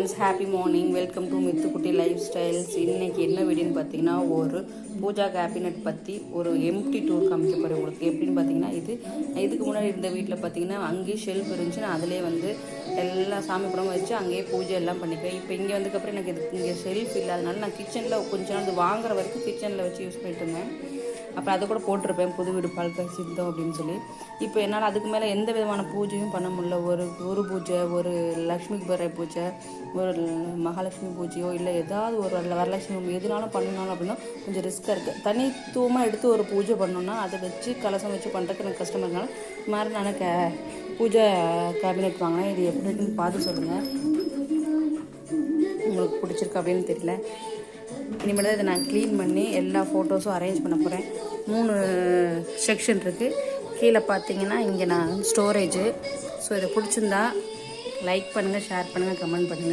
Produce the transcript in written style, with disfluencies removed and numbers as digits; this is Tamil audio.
Friends, happy morning. Welcome to Mithukutty lifestyles. இன்றைக்கி என்ன வீடியோன்னு பார்த்தீங்கன்னா, ஒரு பூஜா கேபினட் பற்றி ஒரு எம்டி டூர் காமிக்க போகிறேன் உங்களுக்கு. எப்படின்னு பார்த்தீங்கன்னா, இதுக்கு முன்னாடி இருந்த வீட்டில் பார்த்தீங்கன்னா அங்கேயே ஷெல்ஃப் இருந்துச்சு. நான் அதிலே வந்து எல்லா சாமி படமும் வச்சு அங்கேயே பூஜை எல்லாம் பண்ணிக்குவேன். இப்போ இங்கே வந்ததுக்கப்புறம் எனக்கு இங்கே ஷெல்ஃப் இல்லாதனால நான் கிச்சனில் கொஞ்ச நாள் அது வாங்குற வரைக்கும் கிச்சனில் வச்சு யூஸ் பண்ணிட்டு இருந்தேன். அப்புறம் அதை கூட போட்டிருப்பேன், புது வீடு பால் காய்ச்சிருந்தோம் அப்படின்னு சொல்லி. இப்போ என்னால் அதுக்கு மேலே எந்த விதமான பூஜையும் பண்ண முடியல. ஒரு குரு பூஜை, ஒரு லக்ஷ்மி பரை பூஜை, ஒரு மகாலட்சுமி பூஜையோ இல்லை ஏதாவது ஒரு வரலட்சுமி எதுனாலும் பண்ணணும் அப்படின்னா கொஞ்சம் ரிஸ்க்காக இருக்குது. தனித்துவமாக எடுத்து ஒரு பூஜை பண்ணோன்னா அதை வச்சு கலசம் வச்சு பண்ணுறதுக்கு எனக்கு கஷ்டமாக இருக்கனால இது மாதிரி நான் பூஜை கேபினெட் வாங்கினேன். இது எப்படி இருக்குன்னு பார்த்து சொல்லுங்கள், உங்களுக்கு பிடிச்சிருக்கு அப்படின்னு தெரியல. இனிமேல் தான் இதை நான் க்ளீன் பண்ணி எல்லா ஃபோட்டோஸும் அரேஞ்ச் பண்ண போகிறேன். 3 செக்ஷன் இருக்குது. கீழே பார்த்தீங்கன்னா இங்கே நான் ஸ்டோரேஜு. ஸோ இதை பிடிச்சிருந்தா லைக் பண்ணுங்கள், ஷேர் பண்ணுங்கள், கமெண்ட் பண்ணுங்கள்.